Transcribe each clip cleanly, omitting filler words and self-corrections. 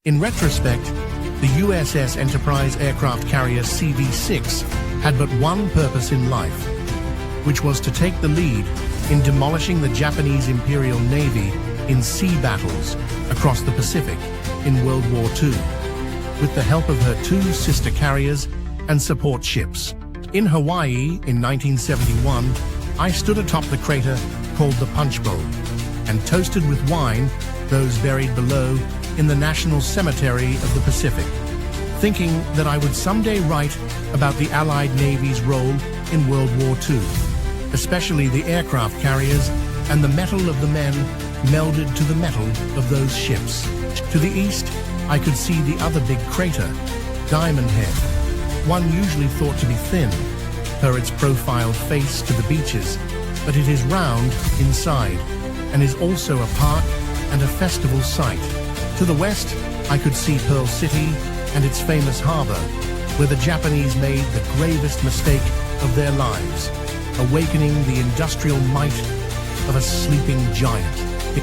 In retrospect, the USS Enterprise aircraft carrier CV-6 had but one purpose in life, which was to take the lead in demolishing the Japanese Imperial Navy in sea battles across the Pacific in World War II, with the help of her two sister carriers and support ships. In Hawaii in 1971, I stood atop the crater called the Punch Bowl and toasted with wine those buried below in the National Cemetery of the Pacific, thinking that I would someday write about the Allied Navy's role in World War II, especially the aircraft carriers and the metal of the men melded to the metal of those ships. To the east, I could see the other big crater, Diamond Head, one usually thought to be thin, per its profiled face to the beaches, but it is round inside and is also a park and a festival site. To the west, I could see Pearl City and its famous harbor, where the Japanese made the gravest mistake of their lives, awakening the industrial might of a sleeping giant.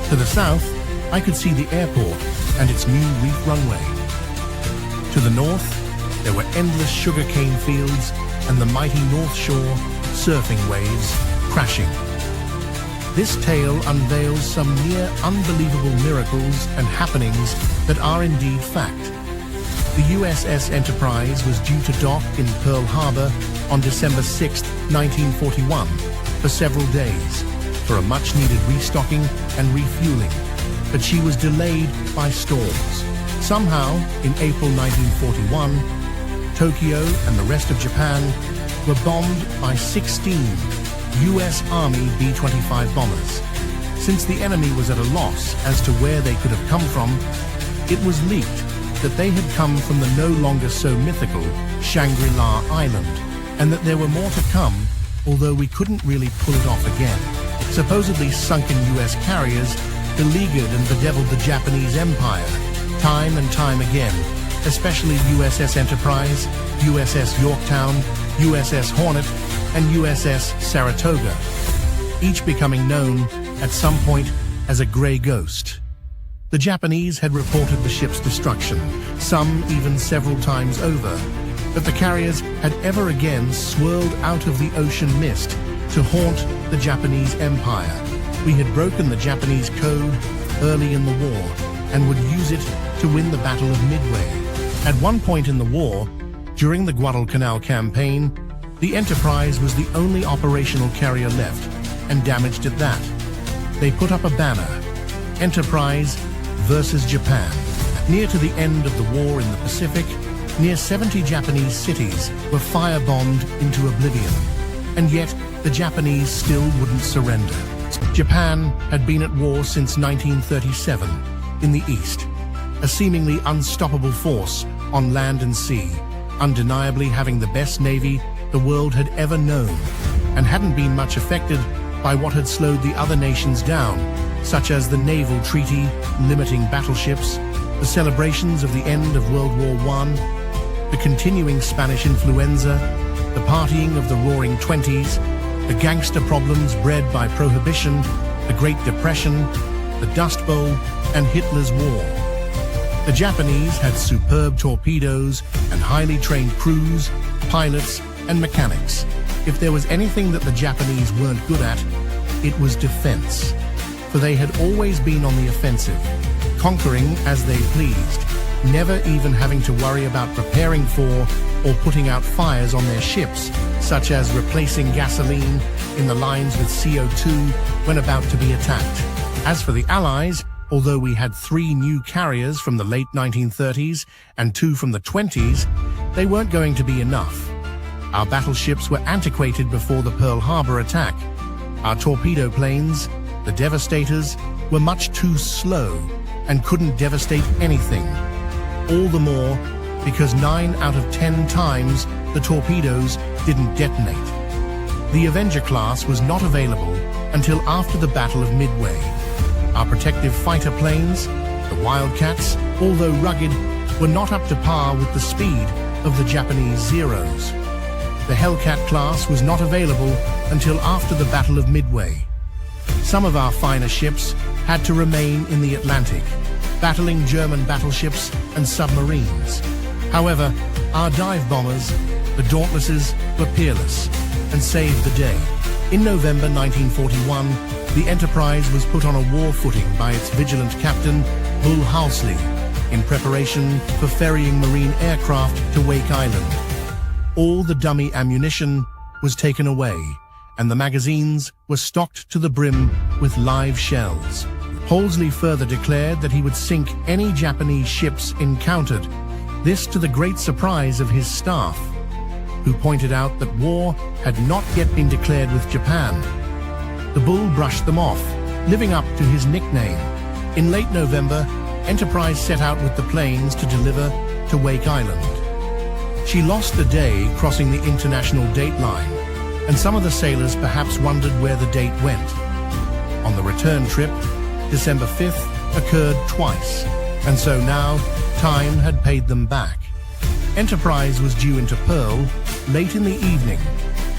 To the south, I could see the airport and its new reef runway. To the north, there were endless sugarcane fields and the mighty North Shore surfing waves crashing. This tale unveils some near unbelievable miracles and happenings that are indeed fact. The USS Enterprise was due to dock in Pearl Harbor on December 6, 1941, for several days, for a much-needed restocking and refueling, but she was delayed by storms. Somehow, in April 1941, Tokyo and the rest of Japan were bombed by 16 U.S. Army B-25 bombers. Since the enemy was at a loss as to where they could have come from, it was leaked that they had come from the no longer so mythical Shangri-La Island, and that there were more to come, although we couldn't really pull it off again. Supposedly sunken U.S. carriers beleaguered and bedeviled the Japanese Empire, time and time again, especially USS Enterprise, USS Yorktown, USS Hornet, and USS Saratoga, each becoming known at some point as a Grey Ghost. The Japanese had reported the ship's destruction, some even several times over, but the carriers had ever again swirled out of the ocean mist to haunt the Japanese Empire. We had broken the Japanese code early in the war and would use it to win the Battle of Midway. At one point in the war, during the Guadalcanal campaign, the Enterprise was the only operational carrier left, and damaged at that. They put up a banner, Enterprise versus Japan. Near to the end of the war in the Pacific, near 70 Japanese cities were firebombed into oblivion, and yet the Japanese still wouldn't surrender. Japan had been at war since 1937 in the East, a seemingly unstoppable force on land and sea, undeniably having the best navy the world had ever known, and hadn't been much affected by what had slowed the other nations down, such as the naval treaty limiting battleships, the celebrations of the end of World War I, the continuing Spanish influenza, the partying of the Roaring Twenties, the gangster problems bred by Prohibition, the Great Depression, the Dust Bowl, and Hitler's war. The Japanese had superb torpedoes and highly trained crews, pilots, and mechanics. If there was anything that the Japanese weren't good at, it was defense. For they had always been on the offensive, conquering as they pleased, never even having to worry about preparing for or putting out fires on their ships, such as replacing gasoline in the lines with CO2 when about to be attacked. As for the Allies, although we had 3 new carriers from the late 1930s and 2 from the 20s, they weren't going to be enough. Our battleships were antiquated before the Pearl Harbor attack. Our torpedo planes, the Devastators, were much too slow and couldn't devastate anything. All the more because 9 out of 10 times the torpedoes didn't detonate. The Avenger class was not available until after the Battle of Midway. Our protective fighter planes, the Wildcats, although rugged, were not up to par with the speed of the Japanese Zeros. The Hellcat class was not available until after the Battle of Midway. Some of our finer ships had to remain in the Atlantic, battling German battleships and submarines. However, our dive bombers, the Dauntlesses, were peerless and saved the day. In November 1941, the Enterprise was put on a war footing by its vigilant captain, Bull Halsey, in preparation for ferrying marine aircraft to Wake Island. All the dummy ammunition was taken away, and the magazines were stocked to the brim with live shells. Halsey further declared that he would sink any Japanese ships encountered, this to the great surprise of his staff, who pointed out that war had not yet been declared with Japan. The Bull brushed them off, living up to his nickname. In late November, Enterprise set out with the planes to deliver to Wake Island. She lost a day crossing the international date line, and some of the sailors perhaps wondered where the date went. On the return trip, December 5th occurred twice, and so now time had paid them back. Enterprise was due into Pearl late in the evening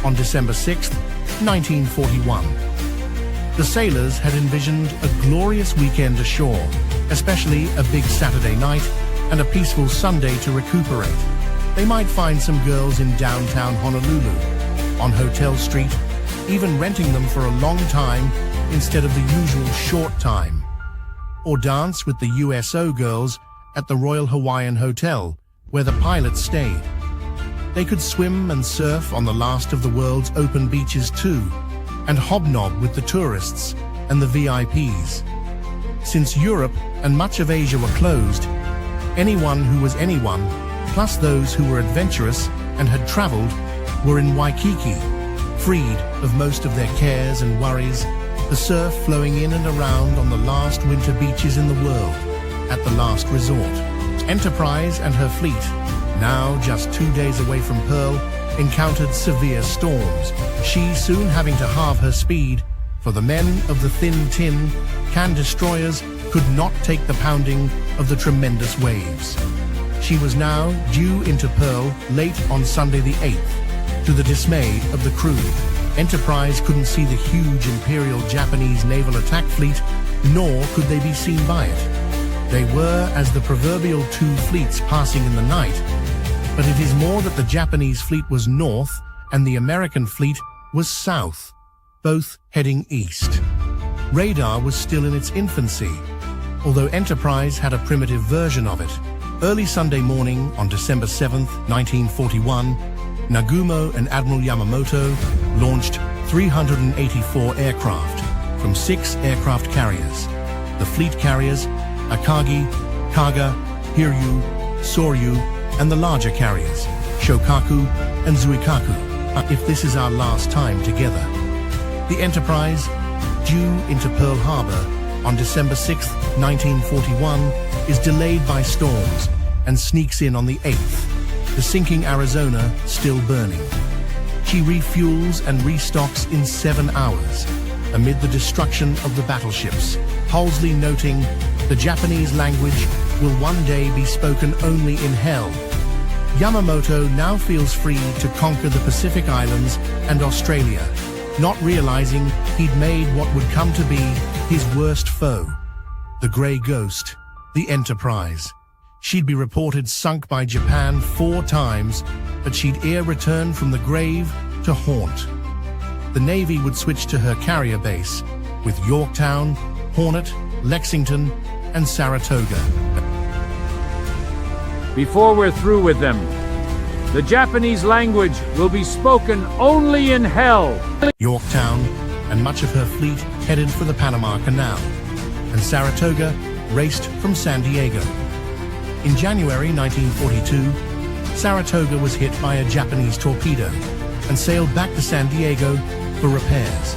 on December 6th, 1941. The sailors had envisioned a glorious weekend ashore, especially a big Saturday night and a peaceful Sunday to recuperate. They might find some girls in downtown Honolulu, on Hotel Street, even renting them for a long time instead of the usual short time, or dance with the USO girls at the Royal Hawaiian Hotel, where the pilots stayed. They could swim and surf on the last of the world's open beaches too, and hobnob with the tourists and the VIPs. Since Europe and much of Asia were closed, anyone who was anyone, plus those who were adventurous and had traveled, were in Waikiki, freed of most of their cares and worries, the surf flowing in and around on the last winter beaches in the world, at the last resort. Enterprise and her fleet, now just 2 days away from Pearl, encountered severe storms, she soon having to halve her speed, for the men of the thin tin can destroyers could not take the pounding of the tremendous waves. She was now due into Pearl late on Sunday the 8th. To the dismay of the crew, Enterprise couldn't see the huge Imperial Japanese naval attack fleet, nor could they be seen by it. They were as the proverbial two fleets passing in the night, but it is more that the Japanese fleet was north and the American fleet was south, both heading east. Radar was still in its infancy, although Enterprise had a primitive version of it. Early Sunday morning on December 7th, 1941, Nagumo and Admiral Yamamoto launched 384 aircraft from 6 aircraft carriers. The fleet carriers, Akagi, Kaga, Hiryu, Soryu, and the larger carriers, Shokaku and Zuikaku. If this is our last time together. The Enterprise, due into Pearl Harbor on December 6, 1941, is delayed by storms and sneaks in on the 8th, the sinking Arizona still burning. She refuels and restocks in 7 hours, amid the destruction of the battleships, Halsey noting, "The Japanese language will one day be spoken only in hell." Yamamoto now feels free to conquer the Pacific Islands and Australia, not realizing he'd made what would come to be his worst foe, the Grey Ghost, the Enterprise. She'd be reported sunk by Japan 4 times, but she'd ere return from the grave to haunt. The Navy would switch to her carrier base, with Yorktown, Hornet, Lexington, and Saratoga. Before we're through with them, the Japanese language will be spoken only in hell. Yorktown and much of her fleet headed for the Panama Canal, and Saratoga raced from San Diego. In January 1942, Saratoga was hit by a Japanese torpedo and sailed back to San Diego for repairs.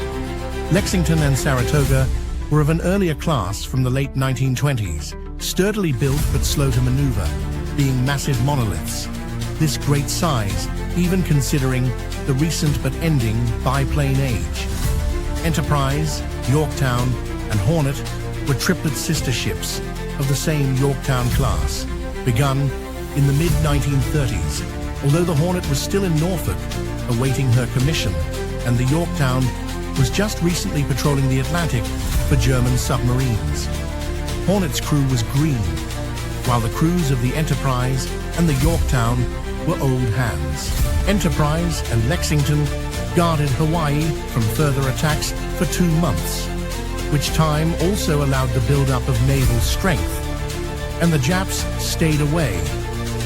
Lexington and Saratoga were of an earlier class from the late 1920s, sturdily built but slow to maneuver, being massive monoliths. This great size, even considering the recent but ending biplane age. Enterprise, Yorktown, and Hornet were triplet sister ships of the same Yorktown class, begun in the mid-1930s, although the Hornet was still in Norfolk, awaiting her commission, and the Yorktown was just recently patrolling the Atlantic for German submarines. Hornet's crew was green, while the crews of the Enterprise and the Yorktown were old hands. Enterprise and Lexington guarded Hawaii from further attacks for 2 months, which time also allowed the build-up of naval strength, and the Japs stayed away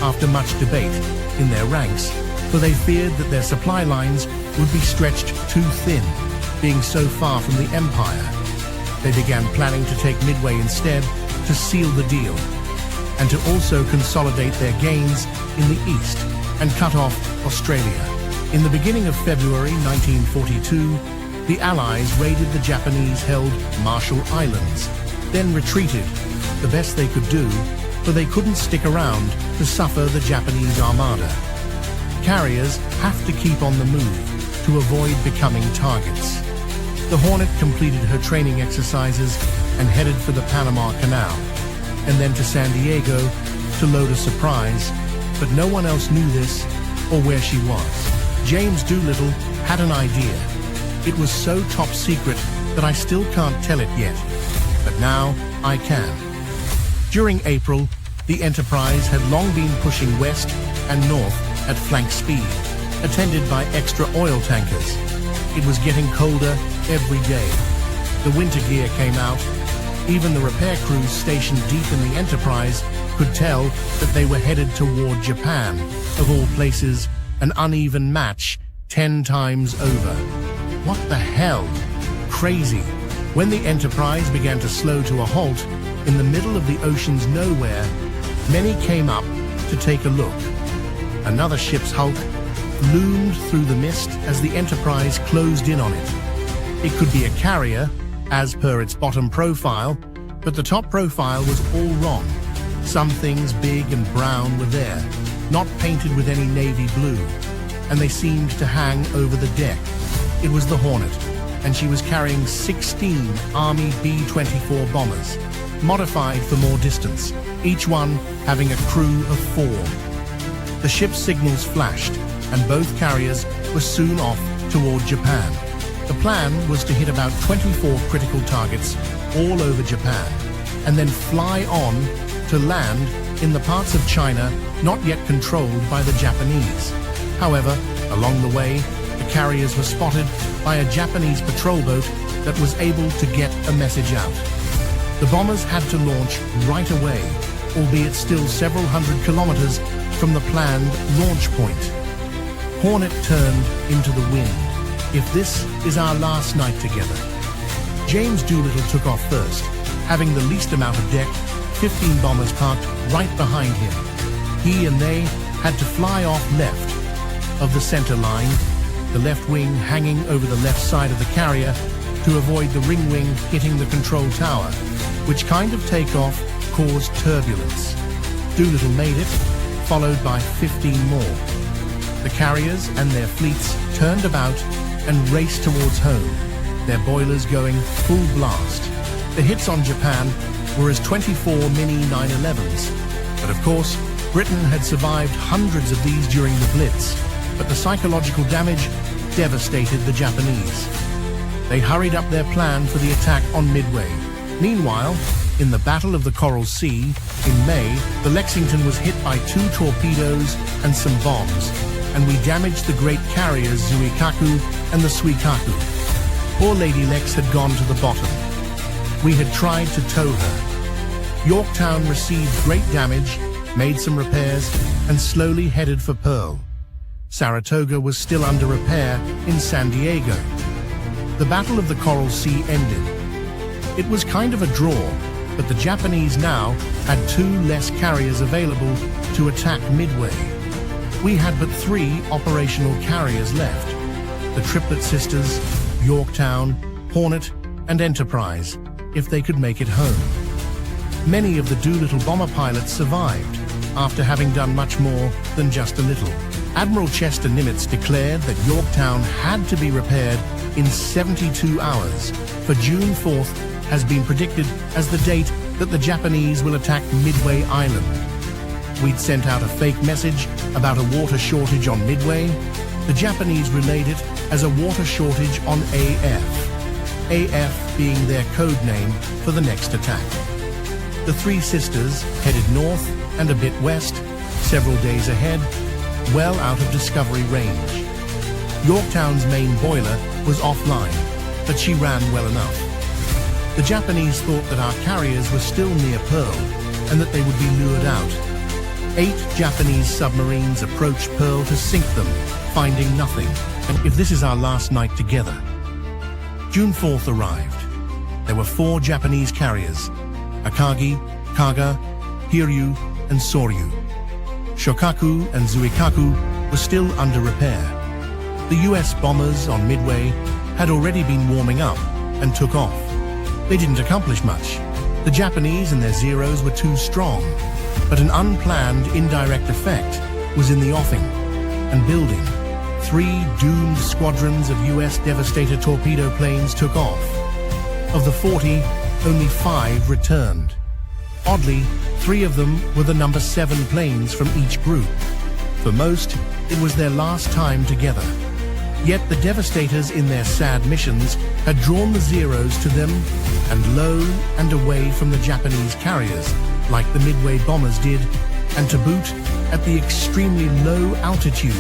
after much debate in their ranks, for they feared that their supply lines would be stretched too thin, being so far from the Empire. They began planning to take Midway instead to seal the deal, and to also consolidate their gains in the east and cut off Australia. In the beginning of February 1942, the Allies raided the Japanese-held Marshall Islands, then retreated, the best they could do, for they couldn't stick around to suffer the Japanese armada. Carriers have to keep on the move to avoid becoming targets. The Hornet completed her training exercises and headed for the Panama Canal, and then to San Diego to load a surprise, but no one else knew this or where she was. James Doolittle had an idea. It was so top secret that I still can't tell it yet, but now I can. During April, the Enterprise had long been pushing west and north at flank speed, attended by extra oil tankers. It was getting colder every day. The winter gear came out. Even the repair crews stationed deep in the Enterprise could tell that they were headed toward Japan, of all places, an uneven match 10 times over. What the hell? Crazy. When the Enterprise began to slow to a halt in the middle of the ocean's nowhere, many came up to take a look. Another ship's hulk loomed through the mist as the Enterprise closed in on it. It could be a carrier, as per its bottom profile, but the top profile was all wrong. Some things big and brown were there, not painted with any navy blue, and they seemed to hang over the deck. It was the Hornet, and she was carrying 16 Army B-24 bombers, modified for more distance, each one having a crew of 4. The ship's signals flashed, and both carriers were soon off toward Japan. The plan was to hit about 24 critical targets all over Japan, and then fly on to land in the parts of China not yet controlled by the Japanese. However, along the way, the carriers were spotted by a Japanese patrol boat that was able to get a message out. The bombers had to launch right away, albeit still several hundred kilometers from the planned launch point. Hornet turned into the wind. If this is our last night together. James Doolittle took off first, having the least amount of deck, 15 bombers parked right behind him. He and they had to fly off left of the center line, the left wing hanging over the left side of the carrier to avoid the ring wing hitting the control tower, which kind of takeoff caused turbulence. Doolittle made it, followed by 15 more. The carriers and their fleets turned about and raced towards home, their boilers going full blast. The hits on Japan were as 24 Mini 9/11s, but of course, Britain had survived hundreds of these during the Blitz, but the psychological damage devastated the Japanese. They hurried up their plan for the attack on Midway. Meanwhile, in the Battle of the Coral Sea, in May, the Lexington was hit by 2 torpedoes and some bombs, and we damaged the great carriers Zuikaku and the Suikaku. Poor Lady Lex had gone to the bottom. We had tried to tow her. Yorktown received great damage, made some repairs, and slowly headed for Pearl. Saratoga was still under repair in San Diego. The Battle of the Coral Sea ended. It was kind of a draw, but the Japanese now had 2 less carriers available to attack Midway. We had but 3 operational carriers left: the Triplet Sisters, Yorktown, Hornet, and Enterprise, if they could make it home. Many of the Doolittle bomber pilots survived, after having done much more than just a little. Admiral Chester Nimitz declared that Yorktown had to be repaired in 72 hours, for June 4th has been predicted as the date that the Japanese will attack Midway Island. We'd sent out a fake message about a water shortage on Midway. The Japanese relayed it as a water shortage on AF. AF being their code name for the next attack. The Three Sisters headed north and a bit west, several days ahead, well out of discovery range. Yorktown's main boiler was offline, but she ran well enough. The Japanese thought that our carriers were still near Pearl and that they would be lured out. 8 Japanese submarines approached Pearl to sink them, finding nothing. And if this is our last night together. June 4th arrived. There were 4 Japanese carriers: Akagi, Kaga, Hiryu, and Soryu. Shokaku and Zuikaku were still under repair. The US bombers on Midway had already been warming up and took off. They didn't accomplish much. The Japanese and their Zeros were too strong, but an unplanned indirect effect was in the offing and building. 3 doomed squadrons of US Devastator torpedo planes took off. Of the 40, only 5 returned. Oddly, 3 of them were the number 7 planes from each group. For most, it was their last time together. Yet the Devastators in their sad missions had drawn the Zeros to them and low and away from the Japanese carriers, like the Midway bombers did, and to boot at the extremely low altitude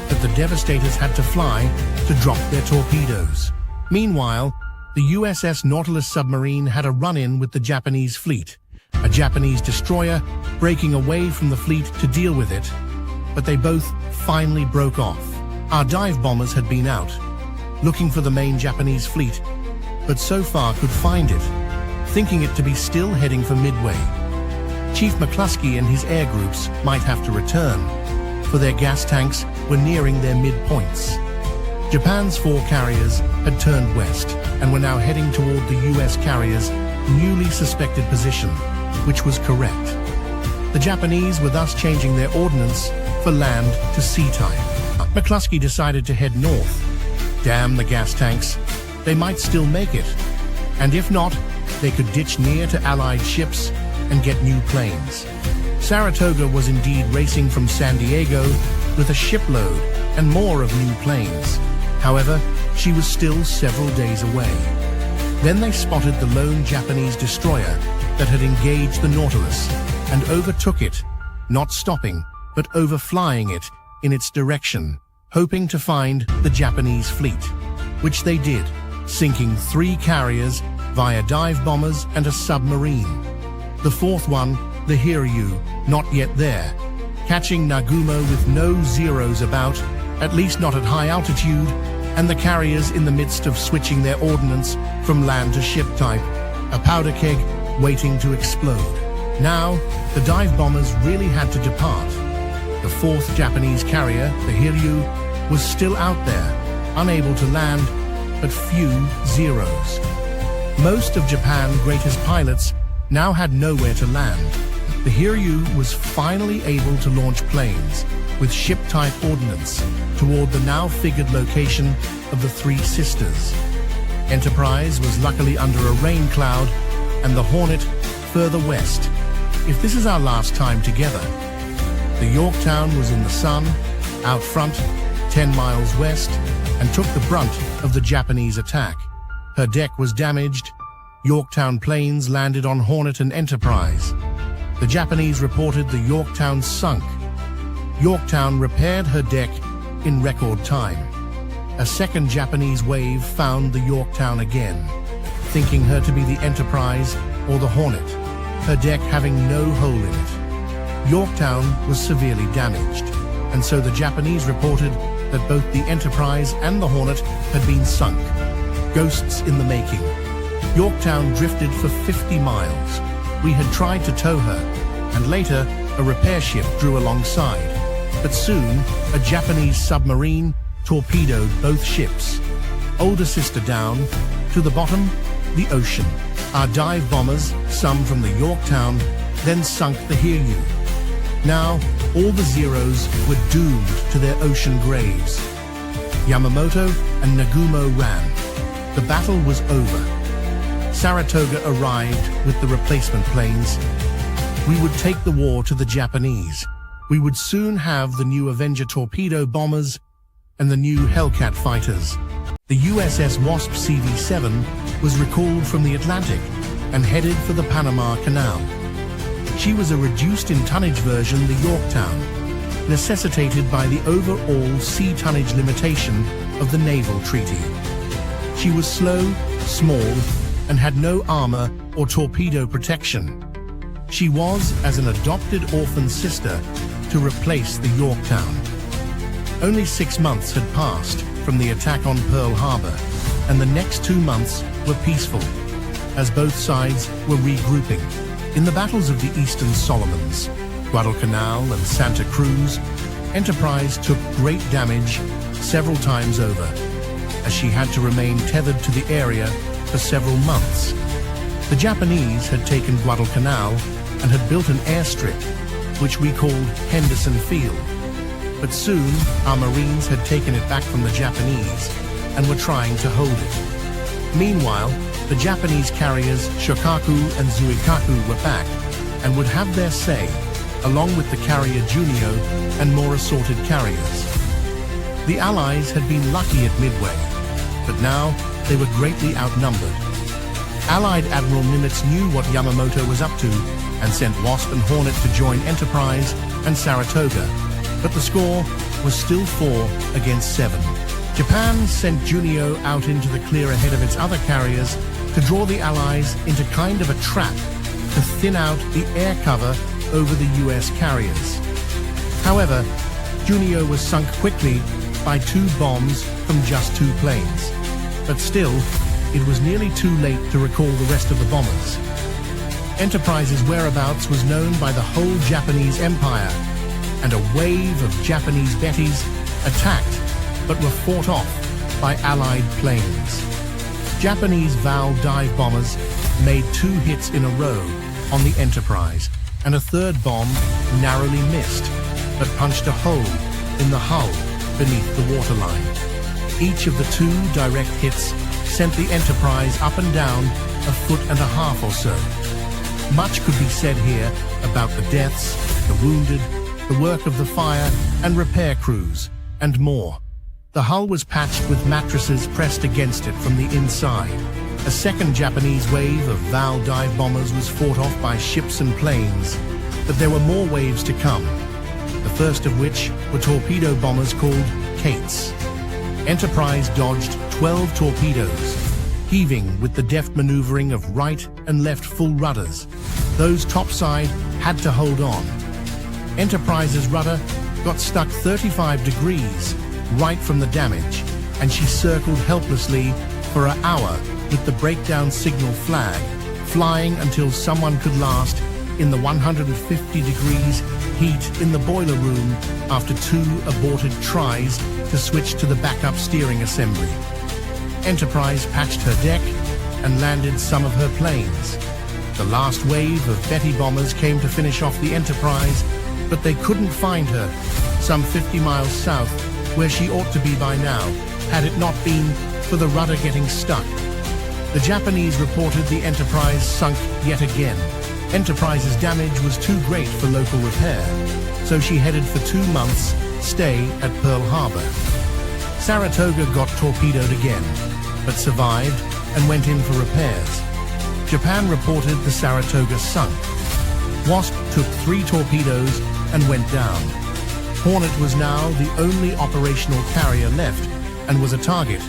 that the Devastators had to fly to drop their torpedoes. Meanwhile, the USS Nautilus submarine had a run-in with the Japanese fleet, a Japanese destroyer breaking away from the fleet to deal with it, but they both finally broke off. Our dive bombers had been out, looking for the main Japanese fleet, but so far could find it, thinking it to be still heading for Midway. Chief McCluskey and his air groups might have to return, for their gas tanks were nearing their midpoints. Japan's 4 carriers had turned west and were now heading toward the US carrier's newly suspected position, which was correct. The Japanese were thus changing their ordnance for land to sea type. McCluskey decided to head north. Damn the gas tanks, they might still make it. And if not, they could ditch near to Allied ships and get new planes. Saratoga was indeed racing from San Diego with a shipload and more of new planes. However, she was still several days away. Then they spotted the lone Japanese destroyer that had engaged the Nautilus and overtook it, not stopping, but overflying it in its direction, hoping to find the Japanese fleet, which they did, sinking 3 carriers via dive bombers and a submarine. The 4th one, the Hiryu, not yet there, catching Nagumo with no Zeros about, at least not at high altitude, and the carriers in the midst of switching their ordnance from land to ship type, a powder keg waiting to explode. Now, the dive bombers really had to depart. The 4th Japanese carrier, the Hiryu, was still out there, unable to land, but few Zeros. Most of Japan's greatest pilots now had nowhere to land. The Hiryu was finally able to launch planes with ship-type ordnance toward the now-figured location of the Three Sisters. Enterprise was luckily under a rain cloud, and the Hornet further west. If this is our last time together. The Yorktown was in the sun, out front, 10 miles west, and took the brunt of the Japanese attack. Her deck was damaged. Yorktown planes landed on Hornet and Enterprise. The Japanese reported the Yorktown sunk. Yorktown repaired her deck in record time. A second Japanese wave found the Yorktown again, thinking her to be the Enterprise or the Hornet, her deck having no hole in it. Yorktown was severely damaged, and so the Japanese reported that both the Enterprise and the Hornet had been sunk. Ghosts in the making. Yorktown drifted for 50 miles. We had tried to tow her, and later a repair ship drew alongside. But soon, a Japanese submarine torpedoed both ships. Older sister down, to the bottom, the ocean. Our dive bombers, some from the Yorktown, then sunk the Hiryu. Now, all the Zeros were doomed to their ocean graves. Yamamoto and Nagumo ran. The battle was over. Saratoga arrived with the replacement planes. We would take the war to the Japanese. We would soon have the new Avenger torpedo bombers and the new Hellcat fighters. The USS Wasp CV-7 was recalled from the Atlantic and headed for the Panama Canal. She was a reduced in tonnage version, the Yorktown, necessitated by the overall sea tonnage limitation of the naval treaty. She was slow, small, and had no armor or torpedo protection. She was as an adopted orphan sister to replace the Yorktown. Only 6 months had passed from the attack on Pearl Harbor, and the next 2 months were peaceful, as both sides were regrouping. In the battles of the Eastern Solomons, Guadalcanal and Santa Cruz, Enterprise took great damage several times over, as she had to remain tethered to the area for several months. The Japanese had taken Guadalcanal and had built an airstrip, which we called Henderson Field. But soon, our Marines had taken it back from the Japanese and were trying to hold it. Meanwhile, the Japanese carriers Shokaku and Zuikaku were back and would have their say, along with the carrier Junio and more assorted carriers. The Allies had been lucky at Midway, but now they were greatly outnumbered. Allied Admiral Nimitz knew what Yamamoto was up to and sent Wasp and Hornet to join Enterprise and Saratoga, but the score was still 4-7. Japan sent Junio out into the clear ahead of its other carriers to draw the Allies into kind of a trap to thin out the air cover over the US carriers. However, Junio was sunk quickly by 2 bombs from just 2 planes. But still, it was nearly too late to recall the rest of the bombers. Enterprise's whereabouts was known by the whole Japanese Empire, and a wave of Japanese Bettys attacked but were fought off by Allied planes. Japanese Val dive bombers made 2 hits in a row on the Enterprise, and a 3rd bomb narrowly missed, but punched a hole in the hull beneath the waterline. Each of the 2 direct hits sent the Enterprise up and down 1.5 feet or so. Much could be said here about the deaths, the wounded, the work of the fire and repair crews, and more. The hull was patched with mattresses pressed against it from the inside. A second Japanese wave of Val dive bombers was fought off by ships and planes, but there were more waves to come, the first of which were torpedo bombers called Kates. Enterprise dodged 12 torpedoes, heaving with the deft maneuvering of right and left full rudders. Those topside had to hold on. Enterprise's rudder got stuck 35 degrees right from the damage, and she circled helplessly for an hour with the breakdown signal flag, flying until someone could last in the 150 degrees heat in the boiler room after 2 aborted tries to switch to the backup steering assembly. Enterprise patched her deck and landed some of her planes. The last wave of Betty bombers came to finish off the Enterprise, but they couldn't find her, some 50 miles south, where she ought to be by now, had it not been for the rudder getting stuck. The Japanese reported the Enterprise sunk yet again. Enterprise's damage was too great for local repair, so she headed for 2 months' stay at Pearl Harbor. Saratoga got torpedoed again, but survived and went in for repairs. Japan reported the Saratoga sunk. Wasp took 3 torpedoes and went down. Hornet was now the only operational carrier left and was a target.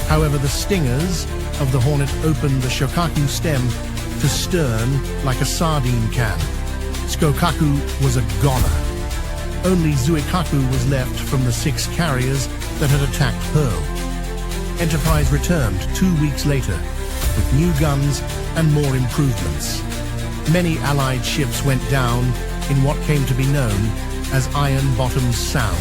However, the stingers of the Hornet opened the Shokaku stem to stern like a sardine can. Shokaku was a goner. Only Zuikaku was left from the 6 carriers that had attacked Pearl. Enterprise returned 2 weeks later with new guns and more improvements. Many Allied ships went down in what came to be known as Iron Bottom's Sound.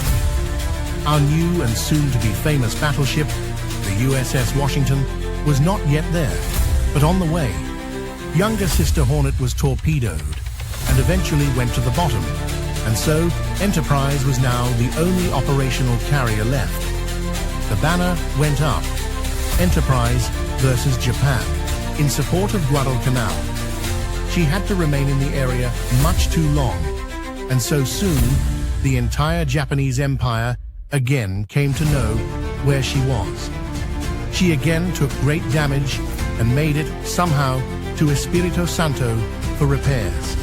Our new and soon-to-be famous battleship, the USS Washington, was not yet there, but on the way. Younger sister Hornet was torpedoed and eventually went to the bottom, and so Enterprise was now the only operational carrier left. The banner went up, Enterprise versus Japan, in support of Guadalcanal. She had to remain in the area much too long, and so soon the entire Japanese Empire again came to know where she was. She again took great damage and made it, somehow, to Espiritu Santo for repairs.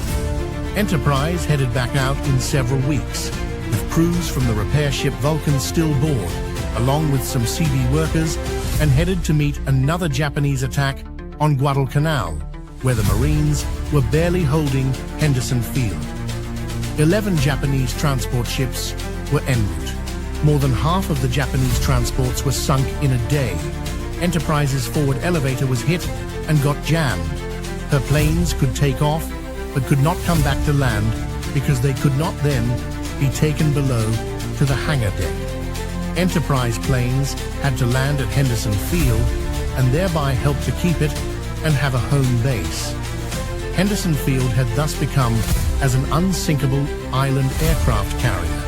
Enterprise headed back out in several weeks, with crews from the repair ship Vulcan still aboard, along with some CB workers, and headed to meet another Japanese attack on Guadalcanal, where the Marines were barely holding Henderson Field. 11 Japanese transport ships were en route. More than half of the Japanese transports were sunk in a day. Enterprise's forward elevator was hit and got jammed. Her planes could take off, but could not come back to land because they could not then be taken below to the hangar deck. Enterprise planes had to land at Henderson Field and thereby help to keep it and have a home base. Henderson Field had thus become as an unsinkable island aircraft carrier.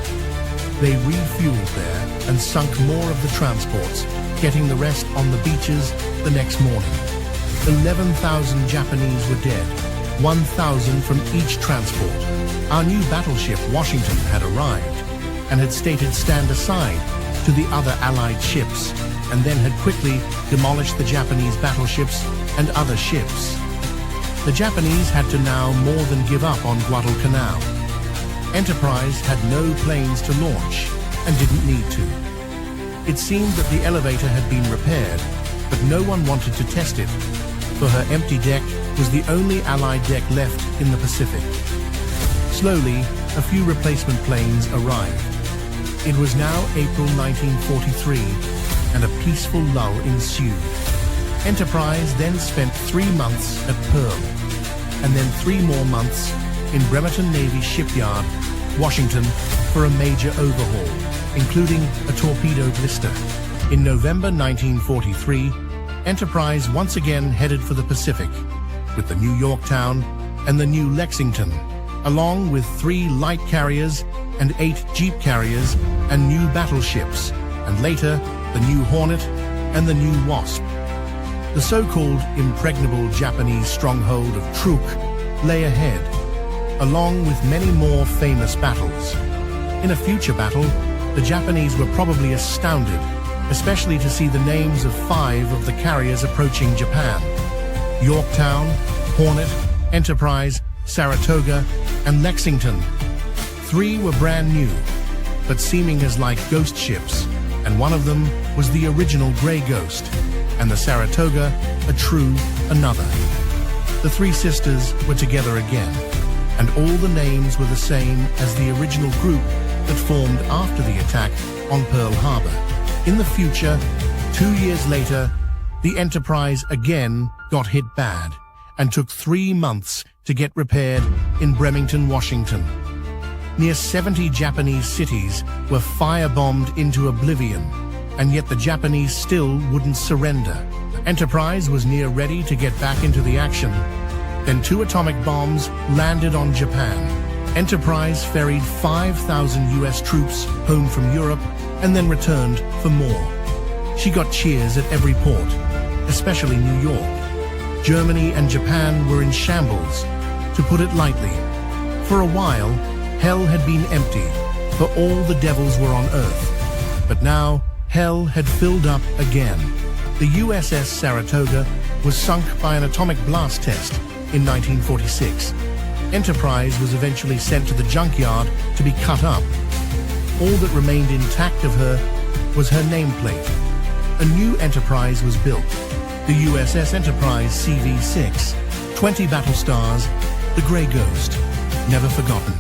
They refueled there and sunk more of the transports, getting the rest on the beaches the next morning. 11,000 Japanese were dead, 1,000 from each transport. Our new battleship Washington had arrived and had stated stand aside to the other Allied ships, and then had quickly demolished the Japanese battleships and other ships. The Japanese had to now more than give up on Guadalcanal. Enterprise had no planes to launch and didn't need to. It seemed that the elevator had been repaired, but no one wanted to test it, for her empty deck was the only Allied deck left in the Pacific. Slowly, a few replacement planes arrived. It was now April 1943, and a peaceful lull ensued. Enterprise then spent 3 months at Pearl, and then 3 more months in Bremerton Navy Shipyard, Washington, for a major overhaul, including a torpedo blister. In November 1943, Enterprise once again headed for the Pacific, with the New Yorktown and the New Lexington, along with 3 light carriers and 8 jeep carriers and new battleships, and later the New Hornet and the New Wasp. The so-called impregnable Japanese stronghold of Truk lay ahead, along with many more famous battles. In a future battle, the Japanese were probably astounded, especially to see the names of 5 of the carriers approaching Japan: Yorktown, Hornet, Enterprise, Saratoga, and Lexington. 3 were brand new, but seeming as like ghost ships, and one of them was the original Grey Ghost, and the Saratoga a true another. The 3 sisters were together again, and all the names were the same as the original group that formed after the attack on Pearl Harbor. In the future, 2 years later, the Enterprise again got hit bad and took 3 months to get repaired in Bremerton, Washington. Near 70 Japanese cities were firebombed into oblivion, and yet the Japanese still wouldn't surrender. Enterprise was near ready to get back into the action. Then 2 atomic bombs landed on Japan. Enterprise ferried 5,000 US troops home from Europe and then returned for more. She got cheers at every port, especially New York. Germany and Japan were in shambles, to put it lightly. For a while, hell had been empty, for all the devils were on Earth. But now, hell had filled up again. The USS Saratoga was sunk by an atomic blast test in 1946. Enterprise was eventually sent to the junkyard to be cut up. All that remained intact of her was her nameplate. A new Enterprise was built, the USS Enterprise CV-6, 20 battle stars, the Grey Ghost, never forgotten.